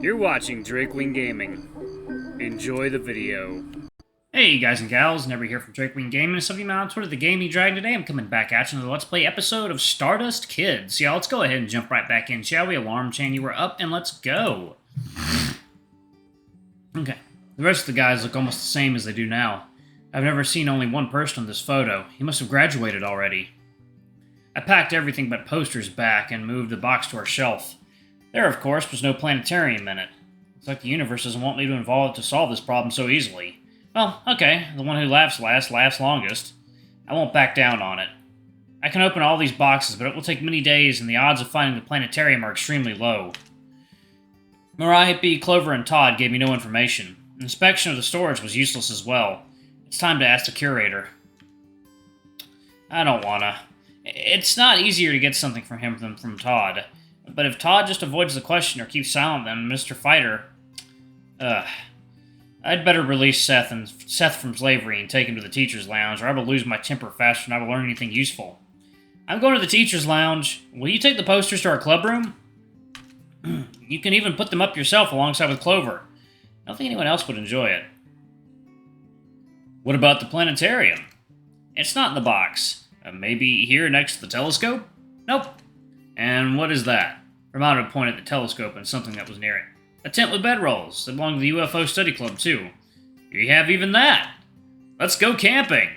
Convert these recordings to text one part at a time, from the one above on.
You're watching Drakewing Gaming. Enjoy the video. Hey guys and gals, Never here from Drakewing Gaming. Some of you on Twitter, the Gaming Dragon. Today I'm coming back at you with a Let's Play episode of Stardust Kids. Yeah, let's go ahead and jump right back in, shall we? Alarm chain, you were up, and let's go. Okay, the rest of the guys look almost the same as they do now. I've never seen only one person on this photo. He must have graduated already. I packed everything but posters back and moved the box to our shelf. There, of course, was no planetarium in it. It's like the universe doesn't want me to solve this problem so easily. Well, okay, the one who laughs last laughs longest. I won't back down on it. I can open all these boxes, but it will take many days, and the odds of finding the planetarium are extremely low. Mariah, B, Clover, and Todd gave me no information. Inspection of the storage was useless as well. It's time to ask the curator. I don't wanna. It's not easier to get something from him than from Todd. But if Todd just avoids the question or keeps silent, then Mr. Fighter... I'd better release Seth from slavery and take him to the teacher's lounge, or I will lose my temper faster than I will learn anything useful. I'm going to the teacher's lounge. Will you take the posters to our club room? You can even put them up yourself alongside with Clover. I don't think anyone else would enjoy it. What about the planetarium? It's not in the box. Maybe here next to the telescope? Nope. And what is that? Romano pointed at the telescope and something that was near it. A tent with bedrolls. They belong to the UFO study club, too. You have even that. Let's go camping.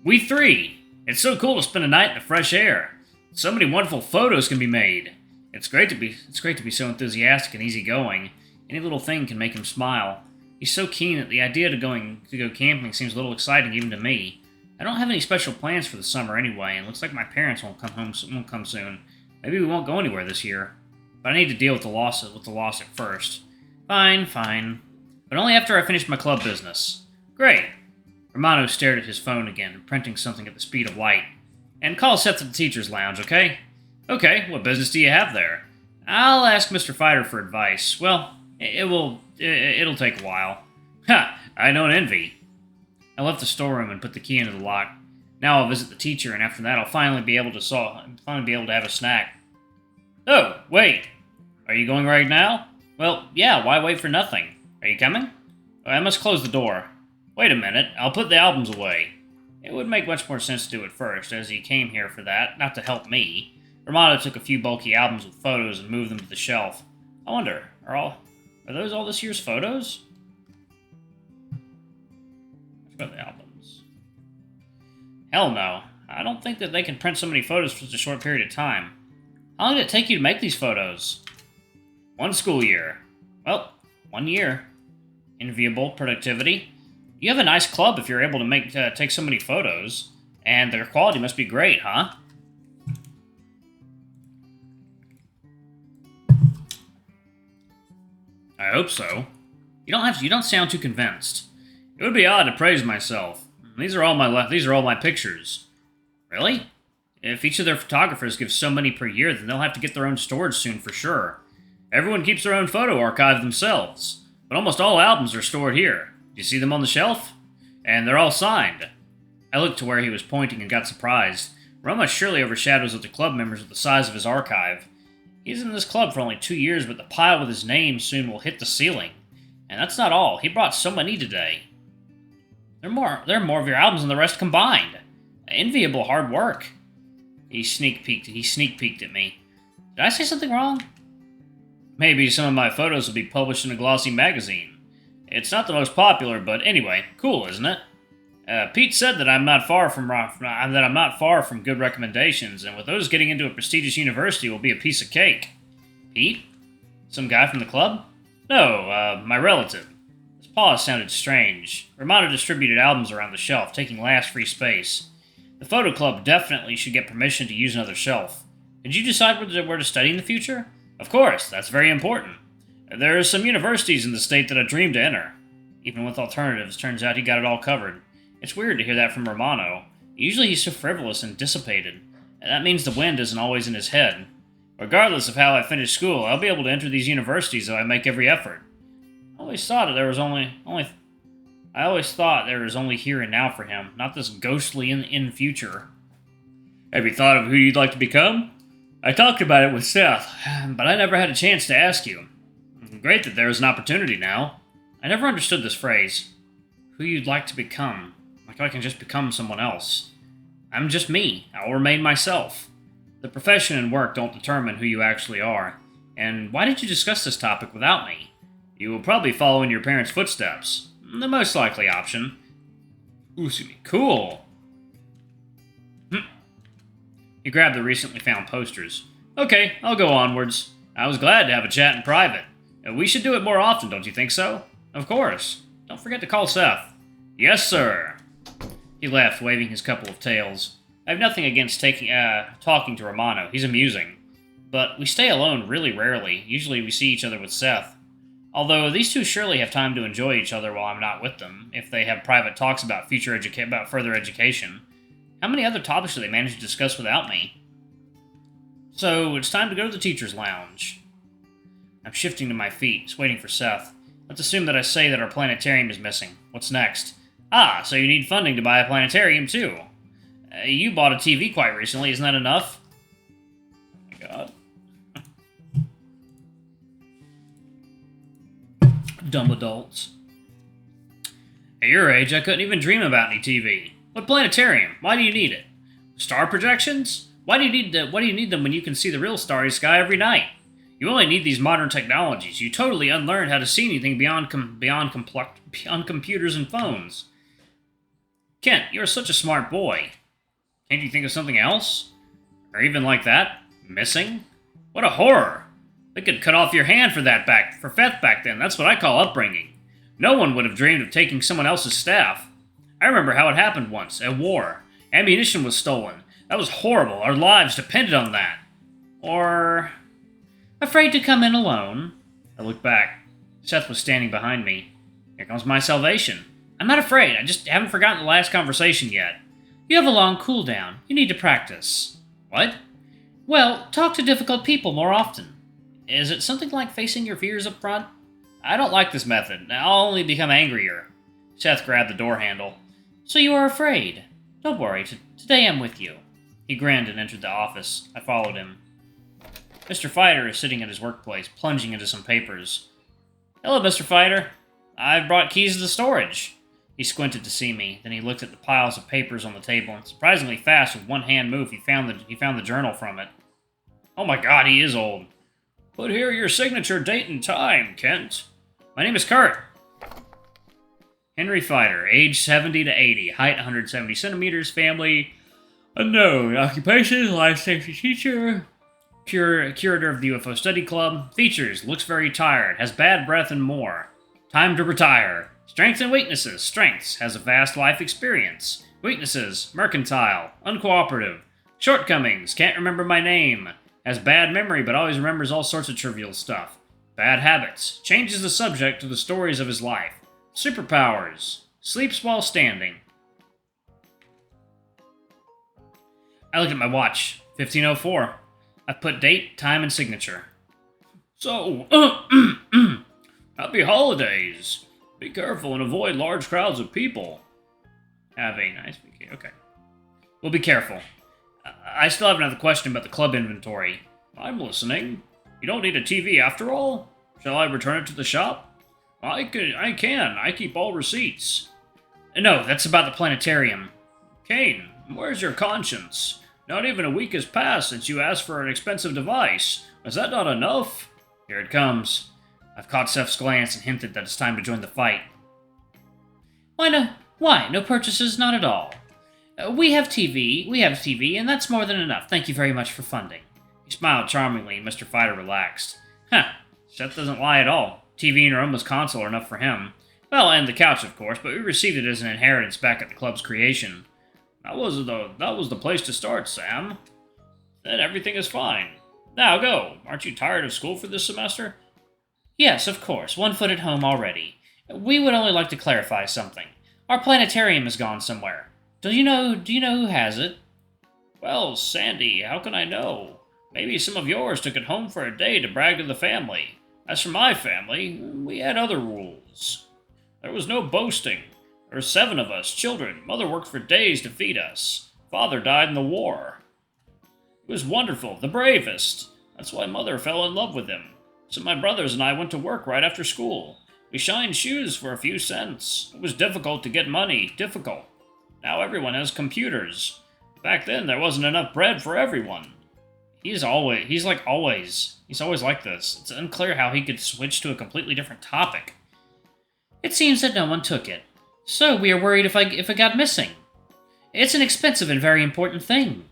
We three. It's so cool to spend a night in the fresh air. So many wonderful photos can be made. It's great to be so enthusiastic and easygoing. Any little thing can make him smile. He's so keen that the idea to go camping seems a little exciting even to me. I don't have any special plans for the summer anyway, and it looks like my parents won't come soon. Maybe we won't go anywhere this year. But I need to deal with the loss at first. Fine. But only after I finish my club business. Great. Romano stared at his phone again, printing something at the speed of light. And call Seth to the teacher's lounge, okay? Okay, what business do you have there? I'll ask Mr. Fighter for advice. Well, it'll take a while. Ha! I don't envy. I left the storeroom and put the key into the lock. Now I'll visit the teacher, and after that I'll finally be able to have a snack. Oh, wait. Are you going right now? Well, yeah, why wait for nothing? Are you coming? I must close the door. Wait a minute, I'll put the albums away. It would make much more sense to do it first, as he came here for that, not to help me. Romano took a few bulky albums with photos and moved them to the shelf. I wonder, are those all this year's photos? Let's go to the albums. Hell no. I don't think that they can print so many photos for such a short period of time. How long did it take you to make these photos? 1 school year. Well, 1 year. Enviable productivity. You have a nice club if you're able to take so many photos. And their quality must be great, huh? I hope so. You don't sound too convinced. It would be odd to praise myself. These are all my pictures. Really? If each of their photographers gives so many per year, then they'll have to get their own storage soon for sure. Everyone keeps their own photo archive themselves, but almost all albums are stored here. Do you see them on the shelf? And they're all signed. I looked to where he was pointing and got surprised. Roma surely overshadows other club members with the size of his archive. He's in this club for only 2 years, but the pile with his name soon will hit the ceiling. And that's not all. He brought so many today. There are more of your albums than the rest combined. Enviable hard work. He sneak peeked at me. Did I say something wrong? Maybe some of my photos will be published in a glossy magazine. It's not the most popular, but anyway, cool, isn't it? Pete said that I'm not far from good recommendations, and with those getting into a prestigious university will be a piece of cake. Pete? Some guy from the club? No, my relative. His pause sounded strange. Romano distributed albums around the shelf, taking last free space. The photo club definitely should get permission to use another shelf. Did you decide where to study in the future? Of course, that's very important. There are some universities in the state that I dream to enter. Even with alternatives, turns out he got it all covered. It's weird to hear that from Romano. Usually he's so frivolous and dissipated, and that means the wind isn't always in his head. Regardless of how I finish school, I'll be able to enter these universities if I make every effort. I always thought there was only here and now for him, not this ghostly in future. Have you thought of who you'd like to become? I talked about it with Seth, but I never had a chance to ask you. Great that there is an opportunity now. I never understood this phrase. Who you'd like to become. Like I can just become someone else. I'm just me. I'll remain myself. The profession and work don't determine who you actually are. And why did you discuss this topic without me? You will probably follow in your parents' footsteps. The most likely option. Ooh, excuse me. Cool. He grabbed the recently found posters. Okay, I'll go onwards. I was glad to have a chat in private. We should do it more often, don't you think so? Of course. Don't forget to call Seth. Yes, sir. He left, waving his couple of tails. I have nothing against talking to Romano. He's amusing. But we stay alone really rarely. Usually we see each other with Seth. Although these two surely have time to enjoy each other while I'm not with them, if they have private talks about further education. How many other topics do they manage to discuss without me? So, it's time to go to the teacher's lounge. I'm shifting to my feet, just waiting for Seth. Let's assume that I say that our planetarium is missing. What's next? Ah, so you need funding to buy a planetarium, too. You bought a TV quite recently, isn't that enough? Oh my god. Dumb adults. At your age, I couldn't even dream about any TV. What planetarium? Why do you need it? Star projections? Why do you need them when you can see the real starry sky every night? You only need these modern technologies. You totally unlearned how to see anything beyond computers and phones. Kent, you're such a smart boy. Can't you think of something else? Or even like that? Missing? What a horror! They could cut off your hand for Feth back then. That's what I call upbringing. No one would have dreamed of taking someone else's staff. I remember how it happened once, at war. Ammunition was stolen. That was horrible. Our lives depended on that. Or... afraid to come in alone? I looked back. Seth was standing behind me. Here comes my salvation. I'm not afraid. I just haven't forgotten the last conversation yet. You have a long cooldown. You need to practice. What? Well, talk to difficult people more often. Is it something like facing your fears up front? I don't like this method. I'll only become angrier. Seth grabbed the door handle. So you are afraid? Don't worry. Today I'm with you. He grinned and entered the office. I followed him. Mr. Fighter is sitting at his workplace, plunging into some papers. Hello, Mr. Fighter. I've brought keys to the storage. He squinted to see me. Then he looked at the piles of papers on the table, and surprisingly fast, with one hand move, he found the journal from it. Oh my god, he is old. Put here your signature date and time, Kent. My name is Kurt. Henry Fighter, age 70 to 80, height 170 centimeters, family unknown, occupation, life safety teacher, curator of the UFO study club, features, looks very tired, has bad breath and more. Time to retire. Strengths and weaknesses. Strengths, has a vast life experience. Weaknesses, mercantile, uncooperative. Shortcomings, can't remember my name. Has bad memory but always remembers all sorts of trivial stuff. Bad habits, changes the subject to the stories of his life. Superpowers, sleeps while standing. I looked at my watch, 15:04. I put date, time, and signature. So, happy holidays. Be careful and avoid large crowds of people. Have a nice vacation. Okay. We'll be careful. I still have another question about the club inventory. I'm listening. You don't need a TV after all? Shall I return it to the shop? I can. I keep all receipts. No, that's about the planetarium. Kane, where's your conscience? Not even a week has passed since you asked for an expensive device. Is that not enough? Here it comes. I've caught Seth's glance and hinted that it's time to join the fight. Why no? Why? No purchases? Not at all. We have TV, and that's more than enough. Thank you very much for funding. He smiled charmingly, and Mr. Fighter relaxed. Seth doesn't lie at all. TV and our almost console are enough for him. Well, and the couch, of course, but we received it as an inheritance back at the club's creation. That was the place to start, Sam. Then everything is fine. Now go. Aren't you tired of school for this semester? Yes, of course. 1 foot at home already. We would only like to clarify something. Our planetarium has gone somewhere. Do you know who has it? Well, Sandy, how can I know? Maybe some of yours took it home for a day to brag to the family. As for my family, we had other rules. There was no boasting. There were 7 of us, children. Mother worked for days to feed us. Father died in the war. He was wonderful, the bravest. That's why Mother fell in love with him. So my brothers and I went to work right after school. We shined shoes for a few cents. It was difficult to get money, difficult. Now everyone has computers. Back then, there wasn't enough bread for everyone. He's always like this. It's unclear how he could switch to a completely different topic. It seems that no one took it. So we are worried if it got missing. It's an expensive and very important thing.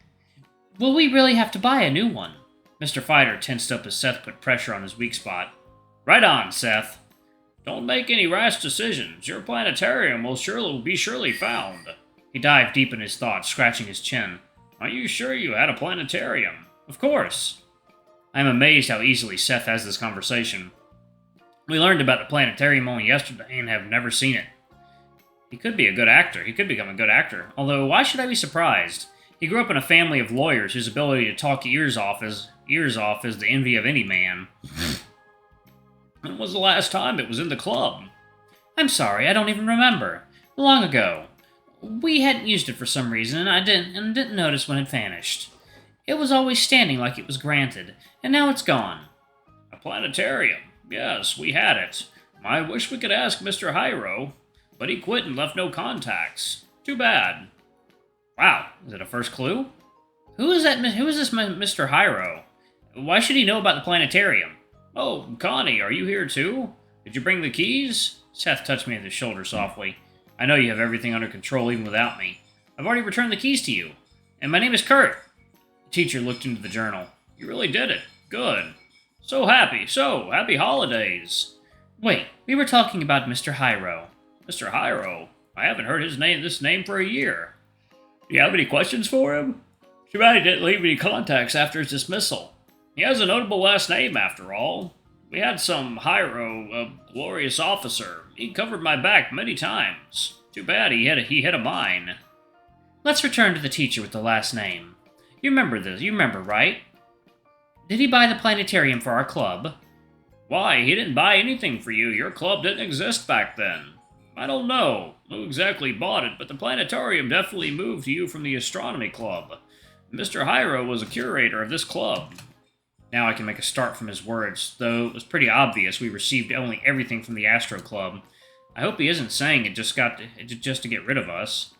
Will we really have to buy a new one? Mr. Fighter tensed up as Seth put pressure on his weak spot. Right on, Seth. Don't make any rash decisions. Your planetarium will be surely found. He dived deep in his thoughts, scratching his chin. Are you sure you had a planetarium? Of course. I am amazed how easily Seth has this conversation. We learned about the planetarium only yesterday and have never seen it. He could be a good actor. He could become a good actor. Although, why should I be surprised? He grew up in a family of lawyers whose ability to talk ears off is the envy of any man. When was the last time it was in the club? I'm sorry, I don't even remember. Long ago. We hadn't used it for some reason, and I didn't notice when it vanished. It was always standing like it was granted, and now it's gone. A planetarium. Yes, we had it. I wish we could ask Mr. Hyro, but he quit and left no contacts. Too bad. Wow, is it a first clue? Who is this Mr. Hyro? Why should he know about the planetarium? Oh, Connie, are you here too? Did you bring the keys? Seth touched me on the shoulder softly. I know you have everything under control even without me. I've already returned the keys to you. And my name is Kurt. The teacher looked into the journal. You really did it. Good. So happy holidays. Wait, we were talking about Mr. Hyro. Mr. Hyro? I haven't heard this name for a year. Do you have any questions for him? Too bad he didn't leave any contacts after his dismissal. He has a notable last name, after all. We had some Hyro, a glorious officer. He covered my back many times. Too bad he had a mine. Let's return to the teacher with the last name. You remember this, right? Did he buy the planetarium for our club? Why, he didn't buy anything for you. Your club didn't exist back then. I don't know who exactly bought it, but the planetarium definitely moved to you from the astronomy club. Mr. Hyro was a curator of this club. Now I can make a start from his words, though it was pretty obvious we received only everything from the Astro Club. I hope he isn't saying it just to get rid of us.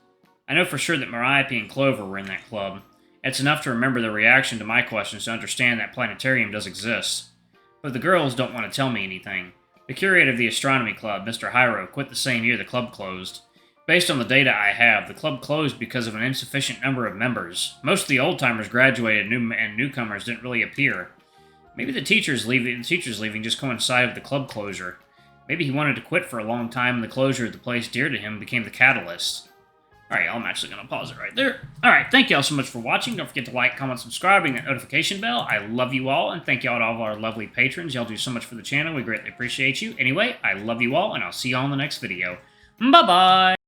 I know for sure that Mariape and Clover were in that club. It's enough to remember their reaction to my questions to understand that planetarium does exist. But the girls don't want to tell me anything. The curator of the Astronomy Club, Mr. Hyro, quit the same year the club closed. Based on the data I have, the club closed because of an insufficient number of members. Most of the old-timers graduated and newcomers didn't really appear. Maybe the teacher's leaving just coincided with the club closure. Maybe he wanted to quit for a long time and the closure of the place dear to him became the catalyst. Alright, I'm actually going to pause it right there. Alright, thank you all so much for watching. Don't forget to like, comment, subscribe, and that notification bell. I love you all, and thank you all to all of our lovely patrons. Y'all do so much for the channel. We greatly appreciate you. Anyway, I love you all, and I'll see you all in the next video. Bye-bye!